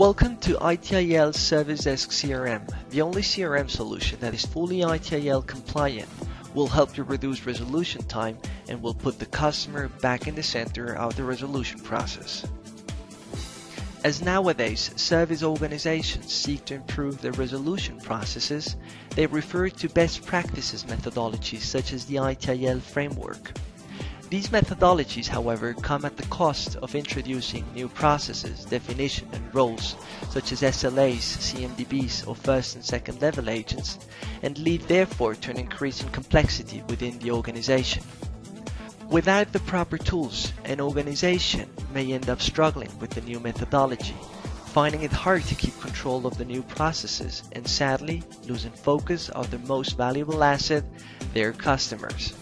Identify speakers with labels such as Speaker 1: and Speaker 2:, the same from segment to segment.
Speaker 1: Welcome to ITIL Service Desk CRM, the only CRM solution that is fully ITIL compliant, will help you reduce resolution time, and will put the customer back in the center of the resolution process. As nowadays service organizations seek to improve their resolution processes, they refer to best practices methodologies such as the ITIL framework. These methodologies, however, come at the cost of introducing new processes, definition, and roles, such as SLAs, CMDBs, or first and second level agents, and lead therefore to an increase in complexity within the organization. Without the proper tools, an organization may end up struggling with the new methodology, finding it hard to keep control of the new processes, and sadly losing focus of their most valuable asset, their customers.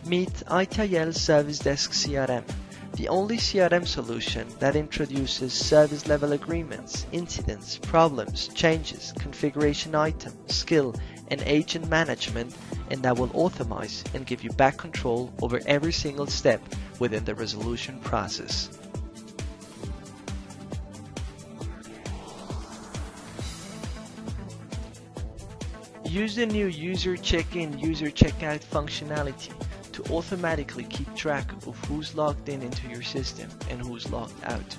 Speaker 1: Meet ITIL Service Desk CRM, the only CRM solution that introduces service level agreements, incidents, problems, changes, configuration item, skill, and agent management, and that will automate and give you back control over every single step within the resolution process. Use the new user check-in, user check-out functionality to automatically keep track of who's logged in into your system and who's logged out.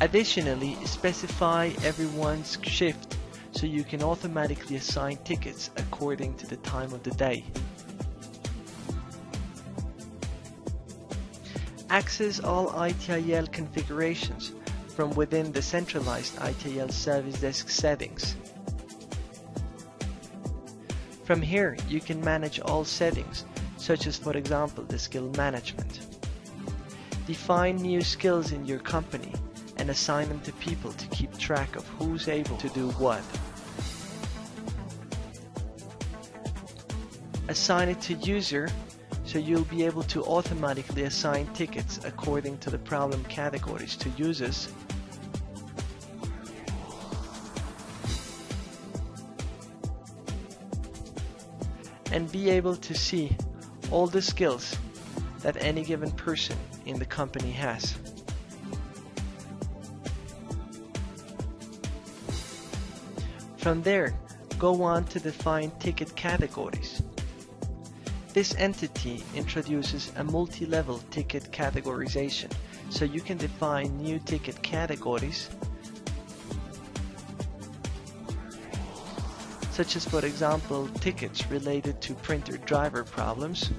Speaker 1: Additionally, specify everyone's shift so you can automatically assign tickets according to the time of the day. Access all ITIL configurations from within the centralized ITIL Service Desk settings. From here, you can manage all settings, such as, for example, the skill management. Define new skills in your company and assign them to people to keep track of who's able to do what. Assign it to user so you'll be able to automatically assign tickets according to the problem categories to users. And be able to see all the skills that any given person in the company has. From there, go on to define ticket categories. This entity introduces a multi-level ticket categorization, so you can define new ticket categories, such as, for example, tickets related to printer driver problems.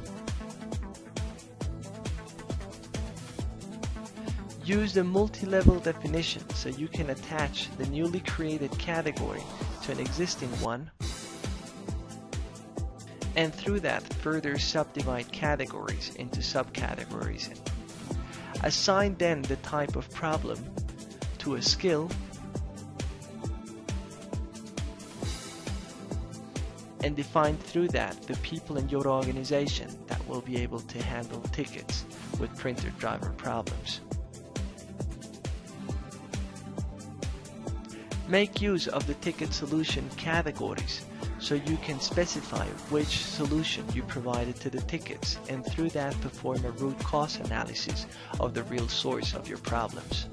Speaker 1: Use the multi-level definition so you can attach the newly created category to an existing one, and through that further subdivide categories into subcategories. Assign then the type of problem to a skill, and define through that the people in your organization that will be able to handle tickets with printer driver problems. Make use of the ticket solution categories so you can specify which solution you provided to the tickets, and through that perform a root cause analysis of the real source of your problems.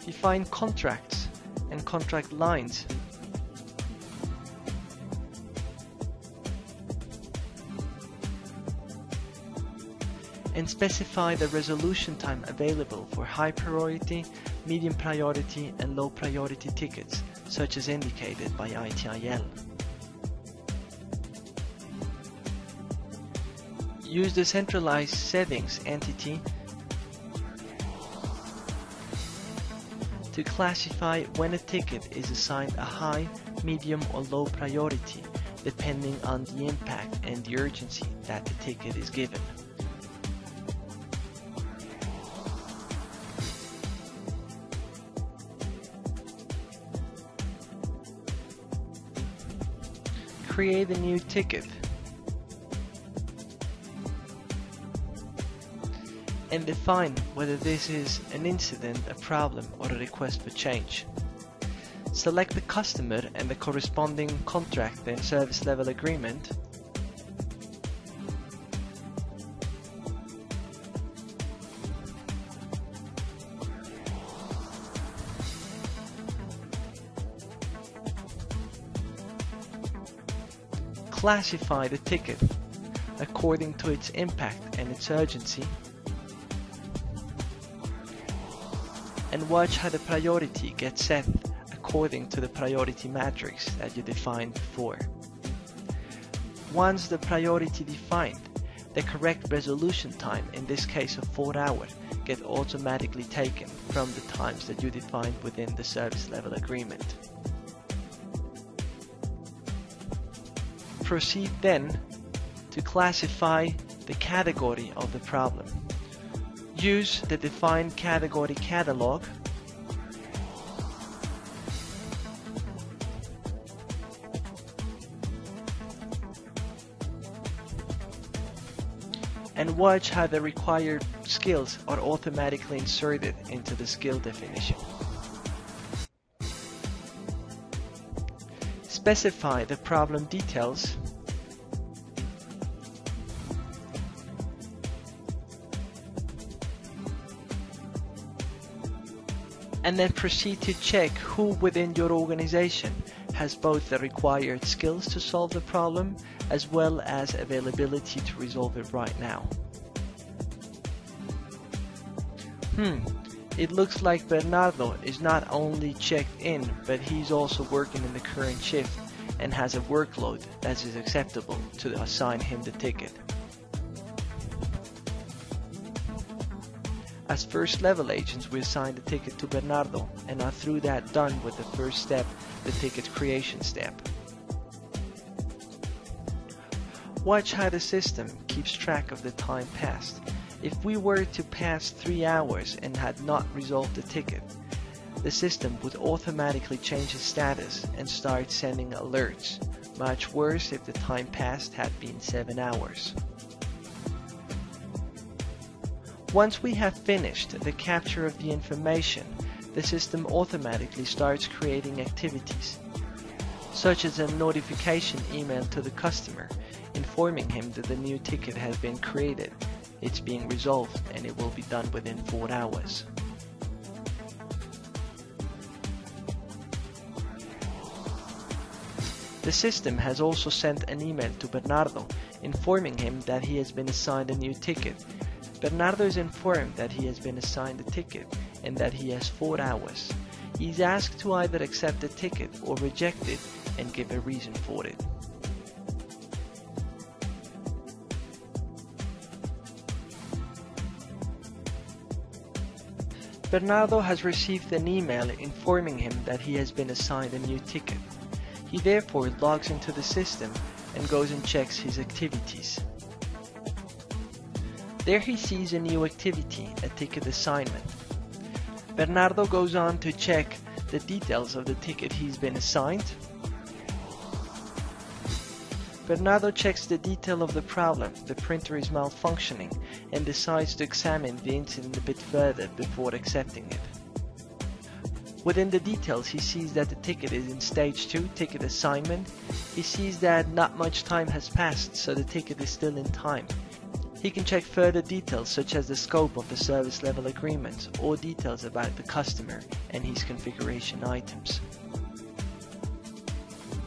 Speaker 1: Define contracts and contract lines. And specify the resolution time available for high priority, medium priority, and low priority tickets, such as indicated by ITIL. Use the centralized settings entity to classify when a ticket is assigned a high, medium, or low priority, depending on the impact and the urgency that the ticket is given. Create a new ticket and define whether this is an incident, a problem, or a request for change. Select the customer and the corresponding contract and service level agreement. Classify the ticket according to its impact and its urgency, and watch how the priority gets set according to the priority matrix that you defined before. Once the priority defined, the correct resolution time, in this case of 4 hours, get automatically taken from the times that you defined within the service level agreement. Proceed then to classify the category of the problem. Use the defined category catalog and watch how the required skills are automatically inserted into the skill definition. Specify the problem details and then proceed to check who within your organization has both the required skills to solve the problem as well as availability to resolve it right now. It looks like Bernardo is not only checked in, but he's also working in the current shift and has a workload that is acceptable to assign him the ticket. As first level agents, we assign the ticket to Bernardo and are through that done with the first step, the ticket creation step. Watch how the system keeps track of the time passed. If we were to pass 3 hours and had not resolved the ticket, the system would automatically change its status and start sending alerts. Much worse if the time passed had been 7 hours. Once we have finished the capture of the information, the system automatically starts creating activities, such as a notification email to the customer, informing him that the new ticket has been created, it's being resolved, and it will be done within 4 hours. The system has also sent an email to Bernardo, informing him that he has been assigned a new ticket. Bernardo is informed that he has been assigned a ticket and that he has 4 hours. He is asked to either accept the ticket or reject it and give a reason for it. Bernardo has received an email informing him that he has been assigned a new ticket. He therefore logs into the system and goes and checks his activities. There he sees a new activity, a ticket assignment. Bernardo goes on to check the details of the ticket he's been assigned. Bernardo checks the detail of the problem, the printer is malfunctioning, and decides to examine the incident a bit further before accepting it. Within the details, he sees that the ticket is in stage 2, ticket assignment. He sees that not much time has passed, so the ticket is still in time. He can check further details such as the scope of the service level agreement or details about the customer and his configuration items.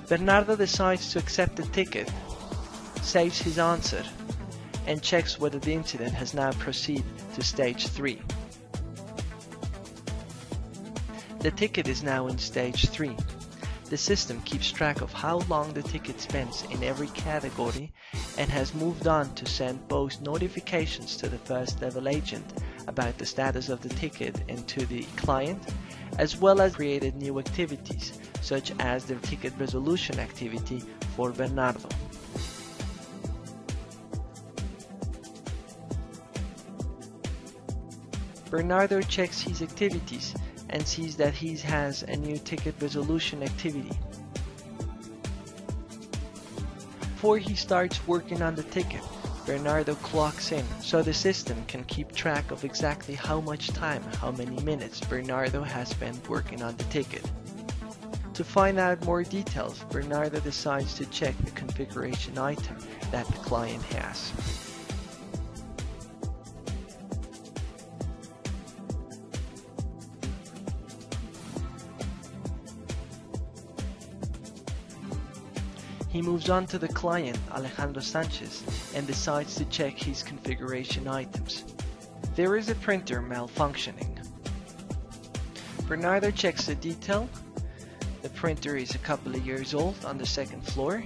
Speaker 1: Bernardo decides to accept the ticket, saves his answer, and checks whether the incident has now proceeded to stage 3. The ticket is now in stage 3. The system keeps track of how long the ticket spends in every category and has moved on to send both notifications to the first level agent about the status of the ticket and to the client, as well as created new activities such as the ticket resolution activity for Bernardo. Bernardo checks his activities and sees that he has a new ticket resolution activity. Before he starts working on the ticket, Bernardo clocks in so the system can keep track of exactly how much time, how many minutes Bernardo has spent working on the ticket. To find out more details, Bernardo decides to check the configuration item that the client has. He moves on to the client, Alejandro Sanchez, and decides to check his configuration items. There is a printer malfunctioning. Bernardo checks the detail. The printer is a couple of years old on the second floor,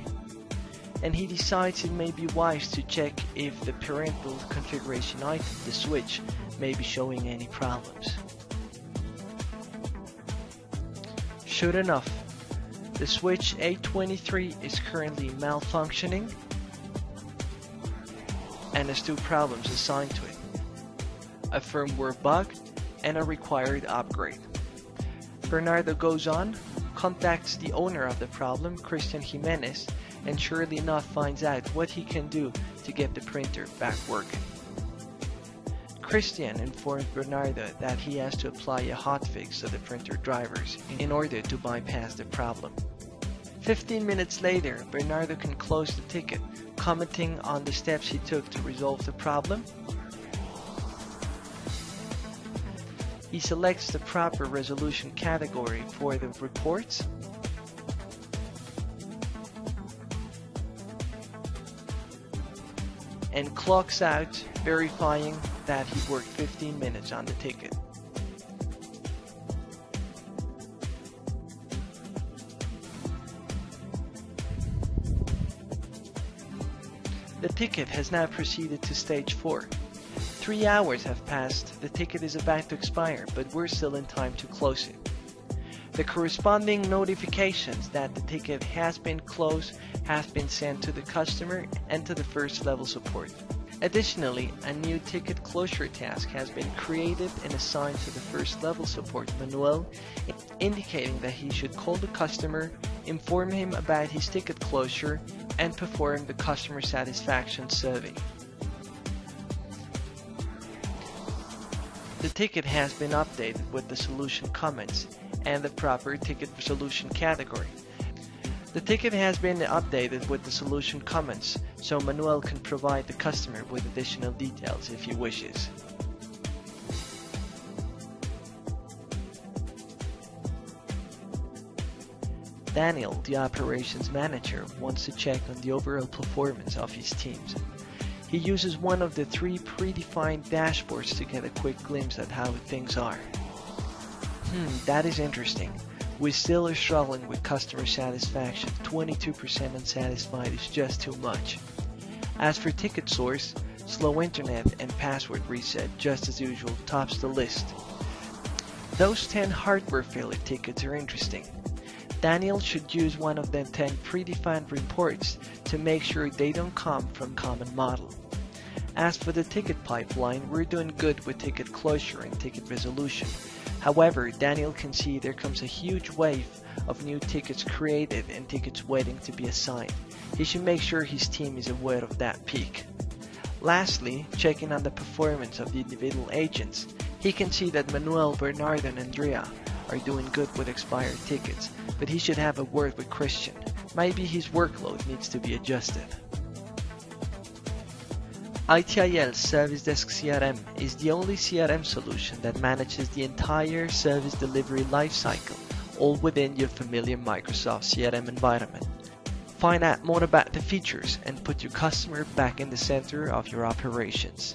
Speaker 1: and he decides it may be wise to check if the parental configuration item, the switch, may be showing any problems. Sure enough, the switch A23 is currently malfunctioning and has two problems assigned to it: a firmware bug and a required upgrade. Bernardo goes on, contacts the owner of the problem, Christian Jimenez, and surely enough finds out what he can do to get the printer back working. Christian informs Bernardo that he has to apply a hotfix to the printer drivers in order to bypass the problem. 15 minutes later, Bernardo can close the ticket, commenting on the steps he took to resolve the problem. He selects the proper resolution category for the reports, and clocks out, verifying that he worked 15 minutes on the ticket. The ticket has now proceeded to stage 4. 3 hours have passed, the ticket is about to expire, but we're still in time to close it. The corresponding notifications that the ticket has been closed have been sent to the customer and to the first level support. Additionally, a new ticket closure task has been created and assigned to the first level support, Manuel, indicating that he should call the customer, inform him about his ticket closure, and perform the customer satisfaction survey. The ticket has been updated with the solution comments and the proper ticket solution category. The ticket has been updated with the solution comments, so Manuel can provide the customer with additional details if he wishes. Daniel, the operations manager, wants to check on the overall performance of his teams. He uses one of the 3 predefined dashboards to get a quick glimpse at how things are. That is interesting. We still are struggling with customer satisfaction. 22% unsatisfied is just too much. As for ticket source, slow internet and password reset, just as usual, tops the list. Those 10 hardware failure tickets are interesting. Daniel should use one of the 10 predefined reports to make sure they don't come from common model. As for the ticket pipeline, we're doing good with ticket closure and ticket resolution. However, Daniel can see there comes a huge wave of new tickets created and tickets waiting to be assigned. He should make sure his team is aware of that peak. Lastly, checking on the performance of the individual agents, he can see that Manuel, Bernardo, and Andrea are doing good with expired tickets, but he should have a word with Christian. Maybe his workload needs to be adjusted. ITIL Service Desk CRM is the only CRM solution that manages the entire service delivery lifecycle, all within your familiar Microsoft CRM environment. Find out more about the features and put your customer back in the center of your operations.